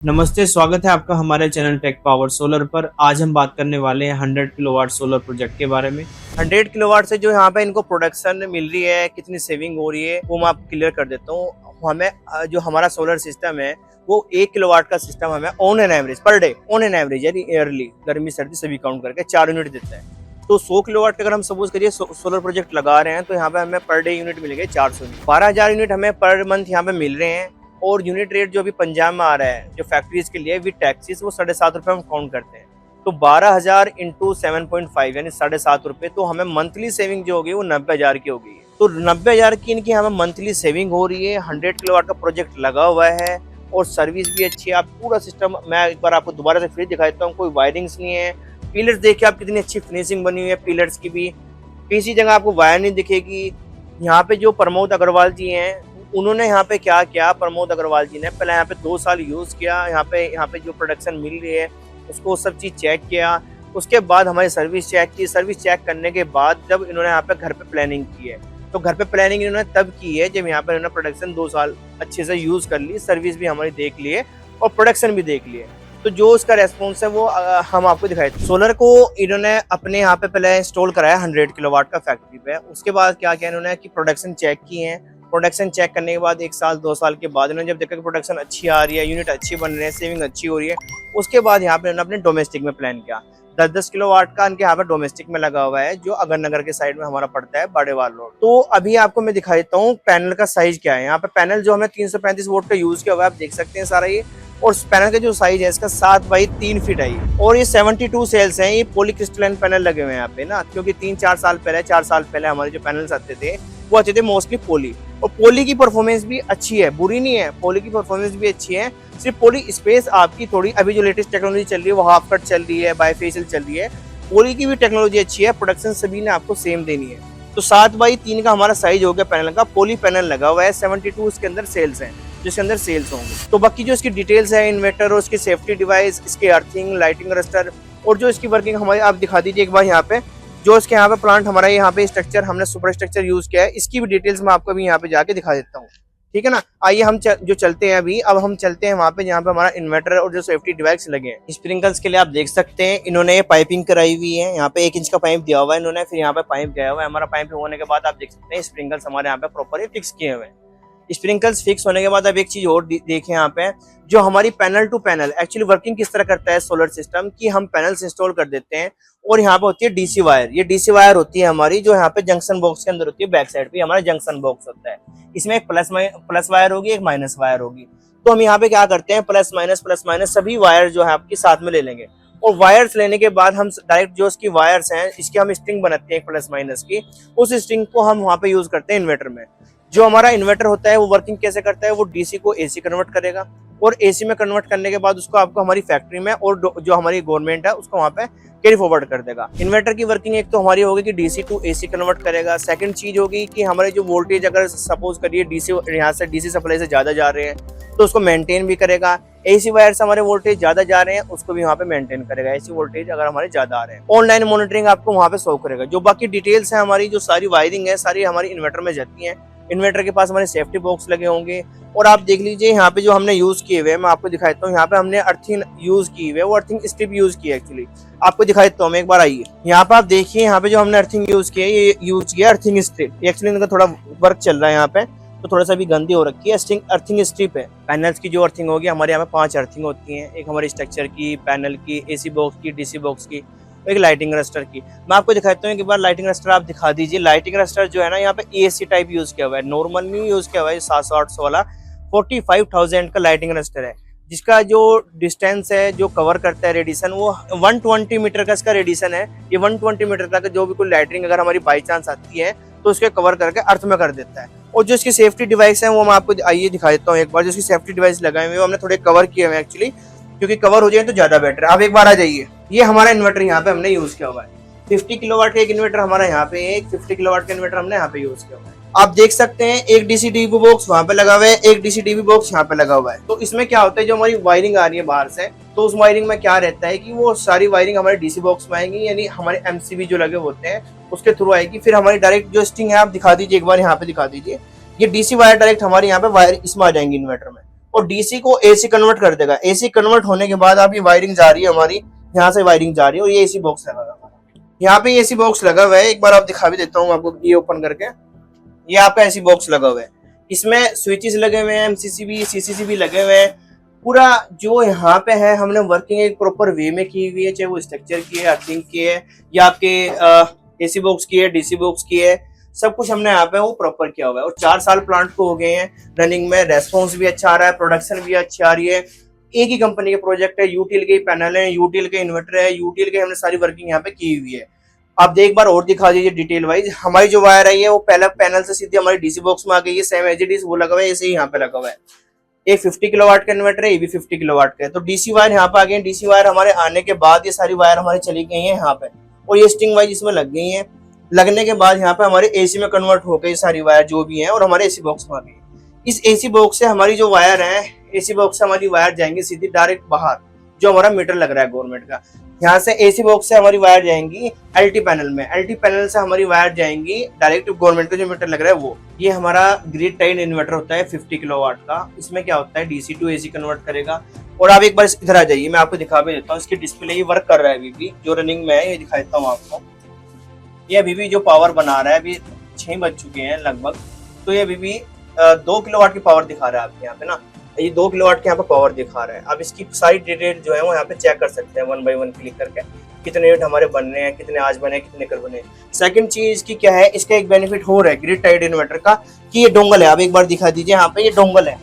नमस्ते, स्वागत है आपका हमारे चैनल टेक पावर सोलर पर। आज हम बात करने वाले हैं 100 किलोवाट सोलर प्रोजेक्ट के बारे में। 100 किलोवाट से जो यहाँ पे इनको प्रोडक्शन मिल रही है, कितनी सेविंग हो रही है, वो मैं आपको क्लियर कर देता हूँ। हमें जो हमारा सोलर सिस्टम है वो 1 किलोवाट का सिस्टम हमें on an average per day, on an average यानी ईयरली, गर्मी सर्दी सभी काउंट करके 4 यूनिट देता है। तो 100 किलोवाट का अगर हम सपोज करिए सोलर प्रोजेक्ट लगा रहे हैं तो यहाँ पे हमें पर डे यूनिट मिलेंगे 400 यूनिट, 12,000 यूनिट हमें पर मंथ यहाँ पे मिल रहे हैं। और यूनिट रेट जो अभी पंजाब में आ रहा है जो फैक्ट्रीज के लिए विद टैक्सेस, वो 7.5 रुपये हम काउंट करते हैं। तो 12,000 इंटू 7.5 यानी 7.5 रुपये, तो हमें मंथली सेविंग जो होगी वो 90,000 की होगी। तो 90,000 की इनकी हमें मंथली सेविंग हो रही है। 100 किलोवाट का प्रोजेक्ट लगा हुआ है और सर्विस भी अच्छी है। आप पूरा सिस्टम मैं एक बार आपको दोबारा से फिर दिखाता हूँ। कोई वायरिंग्स नहीं है। पिलर्स देखिए आप, कितनी अच्छी फिनिशिंग बनी हुई है पिलर्स की भी। किसी जगह आपको वायर नहीं दिखेगी। यहाँ पे जो प्रमोद अग्रवाल जी हैं, उन्होंने यहाँ पे क्या किया, प्रमोद अग्रवाल जी ने पहले यहाँ पे 2 साल यूज किया। यहाँ पे जो प्रोडक्शन मिल रही है उसको सब चीज चेक किया। उसके बाद हमारी सर्विस चेक की। सर्विस चेक करने के बाद जब इन्होंने यहाँ पे घर पे प्लानिंग की है, तो घर पे प्लानिंग इन्होंने तब की है जब यहाँ पे इन्होंने प्रोडक्शन 2 साल अच्छे से यूज कर ली, सर्विस भी हमारी देख ली है और प्रोडक्शन भी देख लिए। तो जो उसका रेस्पॉन्स है वो हम आपको दिखाए। सोलर को इन्होंने अपने यहाँ पे पहले इंस्टॉल कराया 100 किलोवाट का फैक्ट्री पे। उसके बाद क्या किया इन्होंने कि प्रोडक्शन चेक की है। प्रोडक्शन चेक करने के बाद 1 साल 2 साल के बाद इन्होंने जब देखा कि प्रोडक्शन अच्छी आ रही है, यूनिट अच्छी बन रहे हैं, सेविंग अच्छी हो रही है, उसके बाद यहाँ पे इन्होंने अपने डोमेस्टिक में प्लान किया। 10-10 किलोवाट का इनके यहाँ पे डोमेस्टिक में लगा हुआ है, जो अगर नगर के साइड में हमारा पड़ता है बाड़ेवाल रोड। तो अभी आपको मैं दिखा देता हूँ पैनल का साइज क्या है। यहाँ पे पैनल जो हमने 335 वोल्ट का यूज किया हुआ है, आप देख सकते हैं सारा ये। और पैनल का जो साइज है इसका 7x3 फीट है और ये 72 सेल्स हैं। ये पॉलीक्रिस्टलाइन पैनल लगे हुए हैं यहाँ पे ना, क्योंकि 3-4 साल पहले, 4 साल पहले हमारे जो पैनल्स आते थे वो आते थे मोस्टली पोली। और पोली की परफॉर्मेंस भी अच्छी है, बुरी नहीं है। पोली की परफॉर्मेंस भी अच्छी है। सिर्फ पोली स्पेस आपकी थोड़ी, अभी जो लेटेस्ट टेक्नोलॉजी चल रही है वो हाफ कट चल रही है, बाईफेशियल चल रही है। पोली की भी टेक्नोलॉजी अच्छी है। प्रोडक्शन सभी ने आपको सेम देनी है। तो 7x3 का हमारा साइज हो गया पैनल का। पोली पैनल लगा हुआ है। 72 इसके अंदर सेल्स हैं, जिसके अंदर सेल्स होंगे। तो बाकी जो इसकी डिटेल्स है, इन्वर्टर और उसकी सेफ्टी डिवाइस, इसके अर्थिंग, लाइटिंग रजिस्टर और जो इसकी वर्किंग हमारी आप दिखा दीजिए एक बार। यहाँ पे जो इसके यहाँ पे प्लांट हमारा, यहाँ पे स्ट्रक्चर हमने सुपर स्ट्रक्चर यूज किया है, इसकी भी डिटेल्स मैं आपको अभी यहाँ पे जाके दिखा देता हूँ। ठीक है ना। आइए हम जो चलते हैं अभी, अब हम चलते हैं वहाँ पे जहाँ पे हमारा इन्वर्टर और जो सेफ्टी डिवाइस लगे हैं। स्प्रिंकल्स के लिए आप देख सकते हैं इन्होंने ये पाइपिंग कराई हुई है। यहाँ पे 1 इंच का पाइप दिया हुआ है इन्होंने, फिर यहाँ पे पाइप गया हुआ है। हमारा पाइप होने के बाद आप देख सकते हैं स्प्रिंकल्स हमारे यहाँ पे प्रॉपर फिक्स किए हुए हैं। स्प्रिंकल्स फिक्स होने के बाद अब एक चीज और देखें यहाँ पे, जो हमारी panel to panel actually working किस तरह करता है सोलर सिस्टम की। हम पैनल्स इंस्टॉल कर देते हैं और यहाँ पे होती है डीसी वायर। ये डीसी वायर होती है हमारी, जो यहाँ पे जंक्शन बॉक्स के अंदर होती है। बैक साइड पे हमारा जंक्शन बॉक्स होता है। इसमें एक प्लस वायर होगी, एक माइनस वायर होगी। तो हम यहाँ पे क्या करते हैं, प्लस माइनस सभी वायर जो है आपकी साथ में ले लेंगे। और वायर्स लेने के बाद हम डायरेक्ट जो इसकी वायर्स हैं, इसकी हम स्ट्रिंग बनाते हैं प्लस माइनस की। उस स्ट्रिंग को हम वहाँ पे यूज करते हैं इन्वर्टर में। जो हमारा इन्वर्टर होता है वो वर्किंग कैसे करता है, वो डीसी को एसी कन्वर्ट करेगा और एसी में कन्वर्ट करने के बाद उसको आपको हमारी फैक्ट्री में और जो हमारी गवर्नमेंट है उसको वहाँ पे कैरी फॉरवर्ड कर देगा। इन्वर्टर की वर्किंग एक तो हमारी होगी कि डीसी टू एसी कन्वर्ट करेगा। सेकंड चीज होगी कि हमारे जो वोल्टेज, अगर सपोज करिए डीसी यहाँ से डीसी सप्लाई से ज्यादा जा रहे हैं तो उसको मेंटेन भी करेगा। एसी वायर से हमारे वोल्टेज ज्यादा जा रहे हैं उसको भी वहाँ पे मेंटेन करेगा। एसी वोल्टेज अगर हमारे ज्यादा आ रहे हैं, ऑनलाइन मॉनिटरिंग आपको वहाँ पे शो करेगा। जो बाकी डिटेल्स है हमारी, जो सारी वायरिंग है सारी हमारी इन्वर्टर में जाती है। इन्वर्टर के पास हमारे सेफ्टी बॉक्स लगे होंगे। और आप देख लीजिए यहाँ पे जो हमने यूज किए हुए, मैं आपको दिखाता हूँ। यहाँ पे हमने अर्थिंग यूज की हुई है, वो अर्थिंग स्ट्रिप यूज की है एक्चुअली। आपको दिखाता हूँ मैं एक बार, आइए यहाँ पे आप देखिए। यहाँ पे जो हमने अर्थिंग यूज की है, ये यूज किया अर्थिंग स्ट्रिप। एक्चुअली इनका थोड़ा वर्क चल रहा है यहाँ पे, तो थोड़ा सा भी गंदी हो रखी है। अर्थिंग स्ट्रिप है। पैनल्स की जो अर्थिंग होगी, हमारे यहाँ पे 5 अर्थिंग होती है। एक हमारी स्ट्रक्चर की, पैनल की, एसी बॉक्स की, डीसी बॉक्स की, एक लाइटिंग रजिस्टर की। मैं आपको दिखाता हूँ एक बार। लाइटिंग रजिस्टर आप दिखा दीजिए। लाइटिंग रजिस्टर जो है ना, यहाँ पे एसी टाइप यूज किया हुआ है, नॉर्मल नहीं यूज किया हुआ है। 700-800 वाला 45,000 का लाइटिंग रजिस्टर है, जिसका जो डिस्टेंस है, जो कवर करता है रेडिएशन, वो 120 मीटर का इसका रेडिएशन है। ये 120 मीटर तक जो भी कोई लाइटिंग अगर हमारी बाई चांस आती है तो उसके कवर करके अर्थ में कर देता है। और जो इसकी सेफ्टी डिवाइस है वो मैं आपको आइए दिखा देता हूँ एक बार। जो इसकी सेफ्टी डिवाइस लगाए हुए हमने थोड़े कवर किए हुए एक्चुअली, क्योंकि कवर हो जाए तो ज्यादा बेटर है। आप एक बार आ जाइए। ये हमारा इन्वर्टर यहाँ पे हमने यूज किया हुआ है। 50 किलोवाट का एक इन्वर्टर हमारा यहाँ पे है, 50 किलोवाट का इन्वर्टर हमने यहाँ पे यूज किया हुआ है। आप देख सकते हैं एक डीसी डीबी बॉक्स वहां पे लगा हुआ है, एक डीसी डीबी बॉक्स यहाँ पे लगा हुआ है। तो इसमें क्या होता है, जो हमारी वायरिंग आ रही है बाहर से, तो उस वायरिंग में क्या रहता है कि वो सारी वायरिंग हमारे डीसी बॉक्स में आएगी, यानी हमारे एमसीबी जो लगे होते हैं उसके थ्रू आएगी। फिर हमारी डायरेक्ट जो स्ट्रिंग है, आप दिखा दीजिए एक बार, यहाँ पे दिखा दीजिए। ये डीसी वायर डायरेक्ट हमारे यहाँ पे वायर इसमें आ जाएंगे इन्वर्टर में। और डीसी को एसी कन्वर्ट कर देगा। एसी कन्वर्ट होने के बाद आप ये वायरिंग जा रही है हमारी, यहाँ से वायरिंग जा रही है और ये एसी बॉक्स लगा हुआ है। यहाँ पे एसी बॉक्स लगा हुआ है, एक बार आप दिखा भी देता हूँ आपको, ये ओपन करके। ये आपका एसी बॉक्स लगा हुआ है, इसमें स्विचेस लगे हुए हैं, एमसीसी भी सीसीसी भी लगे हुए हैं। पूरा जो यहाँ पे है हमने वर्किंग एक प्रॉपर वे में की हुई है, चाहे वो स्ट्रक्चर की है, अर्थिंग की है, या आपके एसी बॉक्स की है, डीसी बॉक्स की है, सब कुछ हमने यहाँ पे वो प्रॉपर किया हुआ है। और 4 साल प्लांट को हो गए हैं रनिंग में, रेस्पॉन्स भी अच्छा आ रहा है, प्रोडक्शन भी अच्छी आ रही है। एक ही कंपनी के प्रोजेक्ट है, यूटीएल के पैनल है, यूटीएल के इन्वर्टर है, यूटीएल के हमने सारी वर्किंग यहाँ पे की हुई है। आप एक बार और दिखा दीजिए डिटेल वाइज। हमारी जो वायर आई है वो पहले पैनल से सीधे हमारी डीसी बॉक्स में आ गई है, सेम एज इट इज वो लगा हुआ है, ऐसे ही यहाँ पे लगा हुआ है। ये 50 किलोवाट का इन्वर्टर है, ये भी 50 किलोवाट का है। तो डीसी वायर यहाँ पे आ गए। डीसी वायर हमारे आने के बाद ये सारी वायर हमारी चली गई है यहाँ पे, और ये स्ट्रिंग वाइज इसमें लग गई है। लगने के बाद यहाँ पे हमारे एसी में कन्वर्ट हो गई सारी वायर जो भी है, और हमारे एसी बॉक्स में आ गई। इस एसी बॉक्स से हमारी जो वायर है, एसी बॉक्स से हमारी वायर जाएंगी सीधी डायरेक्ट बाहर, जो हमारा मीटर लग रहा है गवर्नमेंट का। यहाँ से एसी बॉक्स से हमारी वायर जाएंगी एलटी पैनल में, एलटी पैनल से हमारी वायर जाएंगी डायरेक्ट गवर्नमेंट का जो मीटर लग रहा है वो। ये हमारा ग्रिड टाइड इन्वर्टर होता है 50 किलोवाट का। इसमें क्या होता है, डीसी टू एसी कन्वर्ट करेगा। और आप एक बार इधर आ जाइए, मैं आपको दिखा भी देता हूँ। इसकी डिस्प्ले ये वर्क कर रहा है अभी भी, जो रनिंग में है, ये दिखा देता हूँ आपको। ये अभी भी जो पावर बना रहा है, अभी 6 बज चुके हैं लगभग, तो ये अभी भी 2 किलोवाट की पावर दिखा रहा है आपके यहाँ पे ना। ये 2 किलोवाट के यहाँ पे पावर दिखा रहा है। अब इसकी सारी डिटेल जो है वो यहाँ पे चेक कर सकते हैं 1 बाय 1 क्लिक करके, कितने यूनिट हमारे बनने हैं, कितने आज बने, कितने कल बने। सेकंड चीज की क्या है, इसका एक बेनिफिट हो रहा है ग्रिड टाइड इन्वर्टर का, कि ये डोंगल है। आप एक बार दिखा दीजिए, यहाँ पे ये डोंगल है,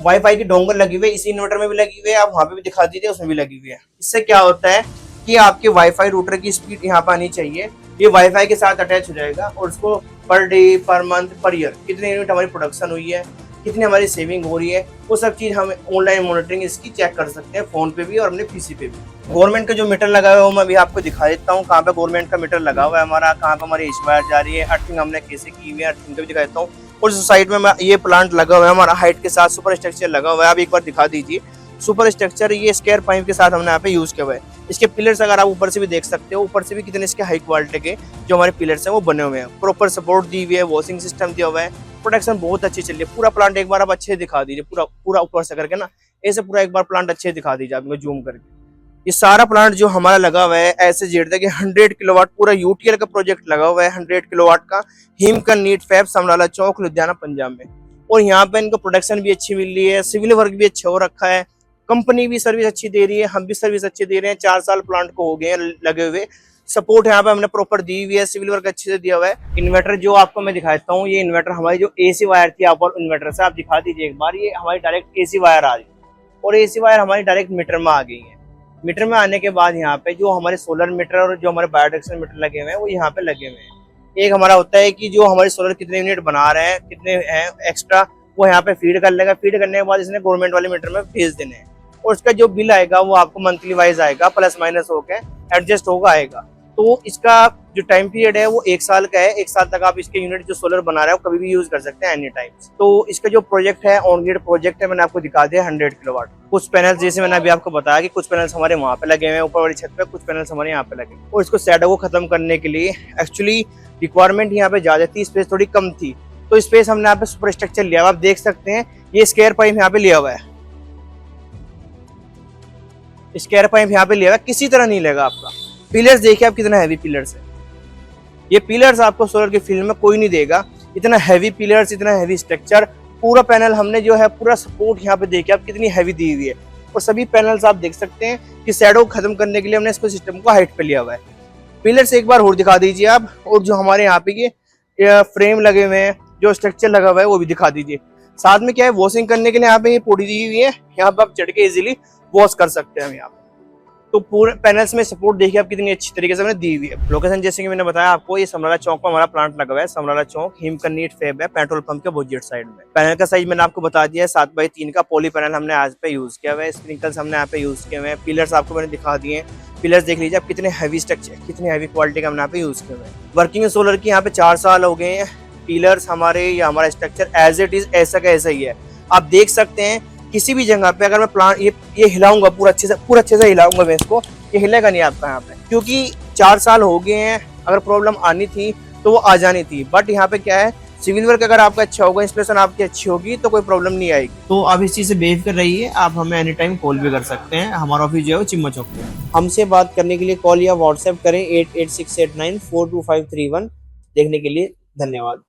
वाईफाई की डोंगल लगी हुई है, इसी इन्वर्टर में भी लगी हुई है, आप वहाँ पे भी दिखा दीजिए, उसमें भी लगी हुई है। इससे क्या होता है कि आपके वाईफाई रूटर की स्पीड यहाँ पे आनी चाहिए, ये वाईफाई के साथ अटैच हो जाएगा, और उसको per day, per month, per year कितने यूनिट हमारी प्रोडक्शन हुई है, कितनी हमारी सेविंग हो रही है, वो सब चीज हम ऑनलाइन मॉनिटरिंग इसकी चेक कर सकते हैं, फोन पे भी और अपने पीसी पे भी। गवर्नमेंट का जो मीटर लगा हुआ है वो मैं अभी आपको दिखा देता हूँ, कहाँ पे गवर्नमेंट का मीटर लगा हुआ है हमारा, कहाँ पे हमारी एसी वायर जा रही है, अर्थिंग हमने कैसे की हुई है, अर्थिंग का भी दिखा देता हूँ। और साइड में ये प्लांट लगा हुआ है हमारा, हाइट के साथ सुपर स्ट्रक्चर लगा हुआ है। आप एक बार दिखा दीजिए सुपर स्ट्रक्चर, ये स्क्वायर पाइप के साथ हमने यहाँ पे यूज किया हुआ है। इसके पिलर्स अगर आप ऊपर से भी देख सकते हो, ऊपर से भी कितने इसके हाई क्वालिटी के जो हमारे पिलर्स हैं वो बने हुए हैं, प्रॉपर सपोर्ट दी हुई है, वॉशिंग सिस्टम दिया हुआ है, प्रोटेक्शन बहुत अच्छी चल रही है। पूरा प्लांट एक बार आप अच्छे दिखा दीजिए, पूरा पूरा ऊपर से करके ना, ऐसे पूरा एक बार प्लांट अच्छे दिखा दीजिए आप जूम करके। ये सारा प्लांट जो हमारा लगा हुआ है ऐसे जेड तक 100 किलोवाट पूरा यूटीएल का प्रोजेक्ट लगा हुआ है, 100 किलोवाट का, हिमकन नीट फैब समराला चौक लुधियाना पंजाब में। और यहाँ पे इनको प्रोडक्शन भी अच्छी मिल रही है, सिविल वर्क भी अच्छा हो रखा है, कंपनी भी सर्विस अच्छी दे रही है, हम भी सर्विस अच्छी दे रहे हैं। 4 साल प्लांट को हो गए हैं लगे हुए, सपोर्ट यहाँ पे हमने प्रॉपर दी हुई है, सिविल वर्क अच्छे से दिया हुआ है। इन्वर्टर जो आपको मैं दिखाता हूँ, ये इन्वर्टर हमारी जो एसी वायर थी, आप इन्वर्टर से आप दिखा दीजिए एक बार, ये हमारी डायरेक्ट एसी वायर आ रही है, और एसी वायर हमारी डायरेक्ट मीटर में आ गई है। मीटर में आने के बाद यहाँ पे जो हमारे सोलर मीटर और जो हमारे बायोडायरेक्शनल मीटर लगे हुए हैं वो यहाँ पे लगे हुए हैं। एक हमारा होता है कि जो हमारे सोलर कितने यूनिट बना रहे हैं, कितने हैं एक्स्ट्रा, वो यहाँ पे फीड कर लेगा। फीड करने के बाद इसने गवर्नमेंट वाले मीटर में भेज देने हैं, और उसका जो बिल आएगा वो आपको मंथली वाइज आएगा, प्लस माइनस होकर एडजस्ट होगा आएगा। तो इसका जो टाइम पीरियड है वो 1 साल का है। 1 साल तक आप इसके यूनिट जो सोलर बना रहे हो कभी भी यूज कर सकते हैं, एनी टाइम। तो इसका जो प्रोजेक्ट है ऑन ग्रिड प्रोजेक्ट है, मैंने आपको दिखा दिया 100 किलोवाट। कुछ पैनल्स जैसे मैंने अभी आपको बताया कि कुछ पैनल्स हमारे वहाँ पे लगे हुए हैं ऊपर वाली छत पे, कुछ पैनल्स हमारे यहाँ पे लगे। और इसको शैडो को खत्म करने के लिए एक्चुअली रिक्वायरमेंट यहाँ पे ज्यादा थी, स्पेस थोड़ी कम थी, तो स्पेस हमने यहाँ पे सुपर स्ट्रक्चर लिया हुआ। आप देख सकते हैं ये स्क्वायर पाइप यहाँ पे लिया हुआ है, स्क्वायर पाइप यहाँ पे लिया हुआ है, किसी तरह नहीं लगा आपका। पिलर्स देखिए आप कितना हैवी पिलर्स है, ये पिलर्स आपको सोलर के फील्ड में कोई नहीं देगा, इतना हैवी पिलर्स, इतना हैवी स्ट्रक्चर। पूरा पैनल हमने जो है पूरा सपोर्ट यहाँ पे देखिए आप कितनी हैवी दी हुई है। और सभी पैनल्स आप देख सकते हैं कि शैडो को खत्म करने के लिए हमने इसको सिस्टम को हाइट पे लिया हुआ है। पिलर्स एक बार और दिखा दीजिए आप, और जो हमारे यहाँ पे ये फ्रेम लगे हुए हैं, जो स्ट्रक्चर लगा हुआ है वो भी दिखा दीजिए। साथ में क्या है, वॉशिंग करने के लिए यहाँ पे ये पौड़ी दी हुई है, यहाँ पे आप चढ़ के इजिली वॉश कर सकते हैं हम यहाँ पे। तो पूरे पैनल्स में सपोर्ट देखिए आप कितनी अच्छी तरीके से मैंने दी हुई है। लोकेशन जैसे कि मैंने बताया आपको, ये समराला चौक पर हमारा प्लांट लगा हुआ है, समराला चौक, हिमकन नीट फैब है, पेट्रोल पंप के अपोजिट साइड में। पैनल का साइज मैंने आपको बता दिया है, 7x3 का पॉली पैनल हमने आज पे यूज किया हुआ है, स्प्रिंकल्स हमने यहाँ पे यूज किए हुए हैं, पिलर्स आपको मैंने दिखा दिए। पिलर्स देख लीजिए आप कितने हैवी स्ट्रक्चर, कितनी हैवी क्वालिटी का हमने यहाँ पे यूज किया हुआ है। वर्किंग सोलर की यहाँ पे 4 साल हो गए हैं। पिलर्स हमारे या हमारा स्ट्रक्चर एज इट इज ऐसा का ऐसा ही है। आप देख सकते हैं किसी भी जगह पे अगर मैं प्लांट ये हिलाऊंगा पूरा अच्छे से हिलाऊंगा मैं इसको, ये हिलेगा नहीं आपका यहाँ पे, क्योंकि 4 साल हो गए हैं। अगर प्रॉब्लम आनी थी तो वो आ जानी थी, बट यहाँ पे क्या है सिविल वर्क अगर आपका अच्छा होगा, इंस्टॉलेशन आपकी अच्छी होगी तो कोई प्रॉब्लम नहीं आएगी। तो आप इस चीज से बेफिक्र रहिए, आप हमें एनी टाइम कॉल भी कर सकते हैं। हमारा ऑफिस जो है वो चिम्मा चौक पे है। हमसे बात करने के लिए कॉल या व्हाट्सएप करें 8868942531। देखने के लिए धन्यवाद।